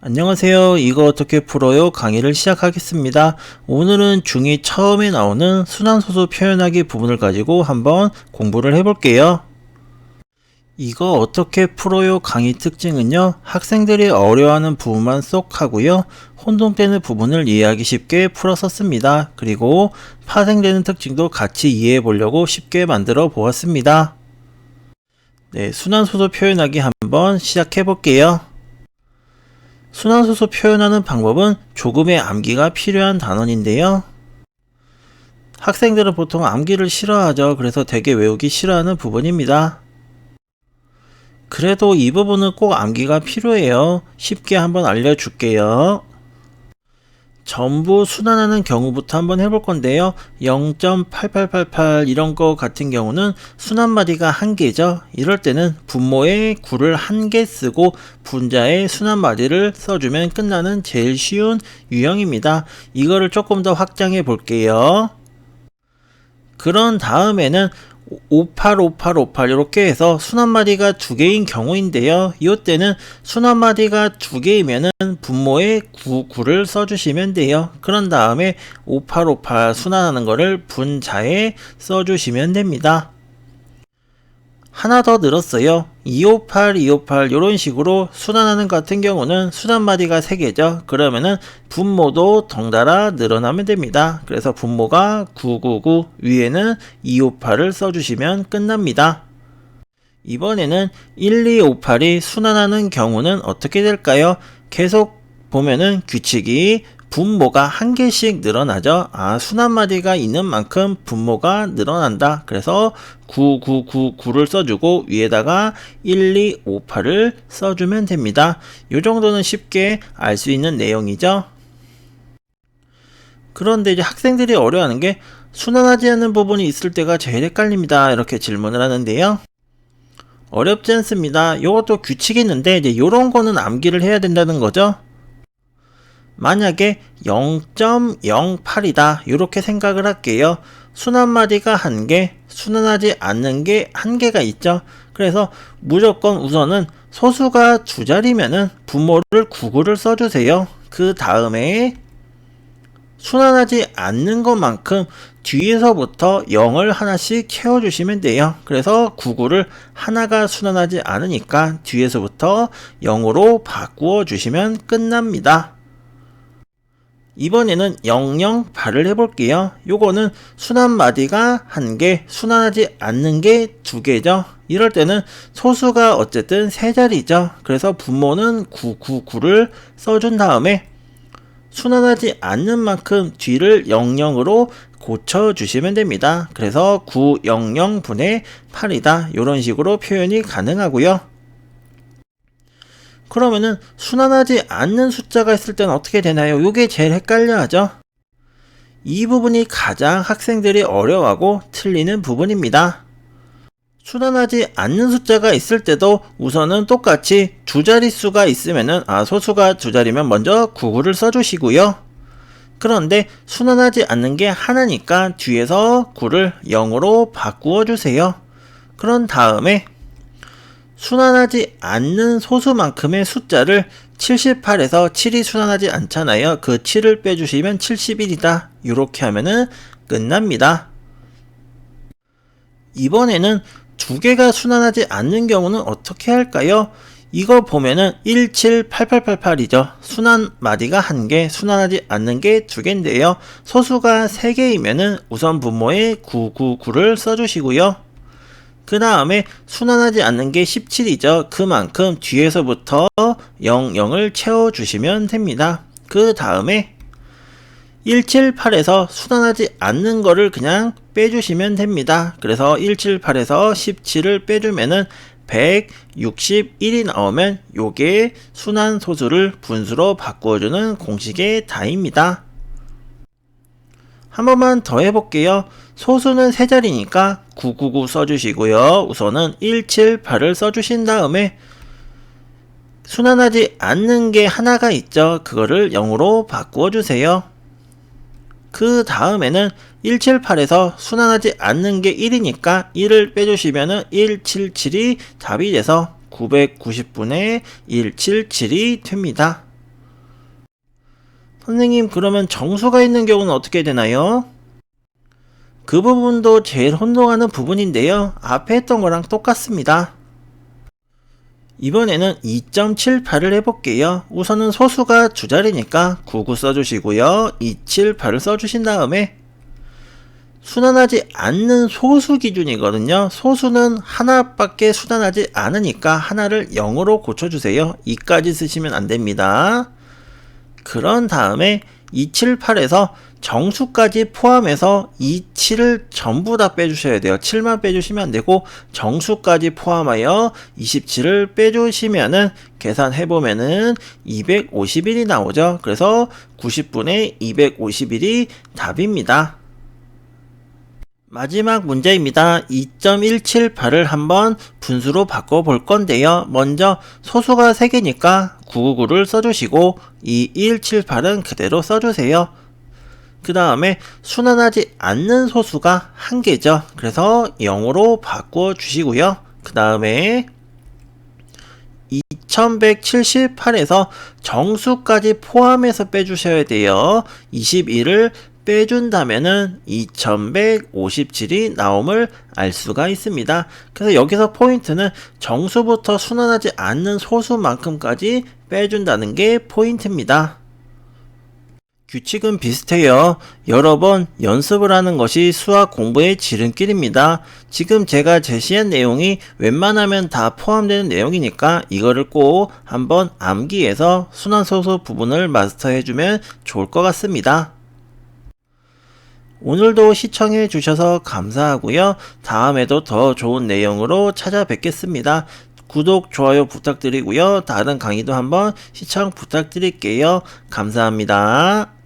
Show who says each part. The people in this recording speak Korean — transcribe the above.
Speaker 1: 안녕하세요. 이거 어떻게 풀어요? 강의를 시작하겠습니다. 오늘은 중2 처음에 나오는 순환소수 표현하기 부분을 가지고 한번 공부를 해볼게요. 이거 어떻게 풀어요? 강의 특징은요, 학생들이 어려워하는 부분만 쏙 하고요, 혼동되는 부분을 이해하기 쉽게 풀었었습니다. 그리고 파생되는 특징도 같이 이해해 보려고 쉽게 만들어 보았습니다. 네, 순환소수 표현하기 한번 시작해 볼게요. 순환소수 표현하는 방법은 조금의 암기가 필요한 단원인데요. 학생들은 보통 암기를 싫어하죠. 그래서 되게 외우기 싫어하는 부분입니다. 그래도 이 부분은 꼭 암기가 필요해요. 쉽게 한번 알려줄게요. 전부 순환하는 경우부터 한번 해볼 건데요. 0.8888 이런 거 같은 경우는 순환마디가 1개죠. 이럴 때는 분모에 9를 1개 쓰고 분자에 순환마디를 써주면 끝나는 제일 쉬운 유형입니다. 이거를 조금 더 확장해 볼게요. 그런 다음에는 58, 58, 58 이렇게 해서 순환마디가 2개인 경우인데요. 이때는 순환마디가 2개이면은 분모에 9, 9를 써주시면 돼요. 그런 다음에 58, 58 순환하는 거를 분자에 써주시면 됩니다. 하나 더 늘었어요. 258, 258 이런 식으로 순환하는 같은 경우는 순환마디가 3개죠. 그러면은 분모도 덩달아 늘어나면 됩니다. 그래서 분모가 999 위에는 258을 써주시면 끝납니다. 이번에는 1258이 순환하는 경우는 어떻게 될까요? 계속 보면은 규칙이 분모가 1개씩 늘어나죠. 순환마디가 있는 만큼 분모가 늘어난다. 그래서 9999를 써주고 위에다가 1258을 써주면 됩니다. 이 정도는 쉽게 알 수 있는 내용이죠. 그런데 이제 학생들이 어려워하는 게 순환하지 않는 부분이 있을 때가 제일 헷갈립니다. 이렇게 질문을 하는데요. 어렵지 않습니다. 이것도 규칙이 있는데 이제 이런 거는 암기를 해야 된다는 거죠. 만약에 0.08이다 이렇게 생각을 할게요. 순환마디가 1개, 순환하지 않는 게 1개가 있죠. 그래서 무조건 우선은 소수가 2자리면은 분모를 99를 써주세요. 그 다음에 순환하지 않는 것만큼 뒤에서부터 0을 하나씩 채워주시면 돼요. 그래서 99를 하나가 순환하지 않으니까 뒤에서부터 0으로 바꾸어 주시면 끝납니다. 이번에는 008을 해볼게요. 요거는 순환마디가 1개, 순환하지 않는 게 2개죠. 이럴 때는 소수가 어쨌든 3자리죠. 그래서 분모는 999를 써준 다음에 순환하지 않는 만큼 뒤를 00으로 고쳐주시면 됩니다. 그래서 900분의 8이다. 이런 식으로 표현이 가능하고요. 그러면은 순환하지 않는 숫자가 있을 때는 어떻게 되나요? 이게 제일 헷갈려 하죠. 이 부분이 가장 학생들이 어려워하고 틀리는 부분입니다. 순환하지 않는 숫자가 있을 때도 우선은 똑같이 2자릿수가 있으면은 소수가 2자리면 먼저 99를 써주시고요. 그런데 순환하지 않는 게 하나니까 뒤에서 9를 0으로 바꾸어 주세요. 그런 다음에 순환하지 않는 소수만큼의 숫자를 78에서 7이 순환하지 않잖아요. 그 7을 빼주시면 71이다. 이렇게 하면은 끝납니다. 이번에는 2개가 순환하지 않는 경우는 어떻게 할까요? 이거 보면은 178888이죠. 순환마디가 1개, 순환하지 않는 게 2개인데요. 소수가 3개이면은 우선 분모에 999를 써주시고요. 그 다음에 순환하지 않는 게 17이죠. 그만큼 뒤에서부터 00을 채워주시면 됩니다. 그 다음에 178에서 순환하지 않는 거를 그냥 빼주시면 됩니다. 그래서 178에서 17을 빼주면은 161이 나오면 요게 순환소수를 분수로 바꾸어주는 공식의 답입니다. 한 번만 더 해볼게요. 소수는 3자리니까 999 써주시고요. 우선은 178을 써주신 다음에 순환하지 않는 게 하나가 있죠. 그거를 0으로 바꾸어주세요. 그 다음에는 178에서 순환하지 않는 게 1이니까 1을 빼주시면은 177이 답이 돼서 990분의 177이 됩니다. 선생님, 그러면 정수가 있는 경우는 어떻게 되나요? 그 부분도 제일 혼동하는 부분인데요. 앞에 했던 거랑 똑같습니다. 이번에는 2.78을 해볼게요. 우선은 소수가 두 자리니까 99 써주시고요. 278을 써주신 다음에 순환하지 않는 소수 기준이거든요. 소수는 하나밖에 순환하지 않으니까 하나를 0으로 고쳐주세요. 2까지 쓰시면 안됩니다. 그런 다음에 278에서 정수까지 포함해서 27을 전부 다 빼주셔야 돼요. 7만 빼주시면 안되고 정수까지 포함하여 27을 빼주시면은 계산해보면은 251이 나오죠. 그래서 90분의 251이 답입니다. 마지막 문제입니다. 2.178을 한번 분수로 바꿔 볼 건데요. 먼저 소수가 3개니까 999를 써주시고 2178은 그대로 써주세요. 그 다음에 순환하지 않는 소수가 1개죠. 그래서 0으로 바꿔 주시고요. 그 다음에 2178에서 정수까지 포함해서 빼주셔야 돼요. 21을 빼준다면은 2157이 나옴을 알 수가 있습니다. 그래서 여기서 포인트는 정수부터 순환하지 않는 소수만큼까지 빼준다는 게 포인트입니다. 규칙은 비슷해요. 여러 번 연습을 하는 것이 수학 공부의 지름길입니다. 지금 제가 제시한 내용이 웬만하면 다 포함되는 내용이니까 이거를 꼭 한번 암기해서 순환소수 부분을 마스터해주면 좋을 것 같습니다. 오늘도 시청해 주셔서 감사하고요. 다음에도 더 좋은 내용으로 찾아뵙겠습니다. 구독, 좋아요 부탁드리고요. 다른 강의도 한번 시청 부탁드릴게요. 감사합니다.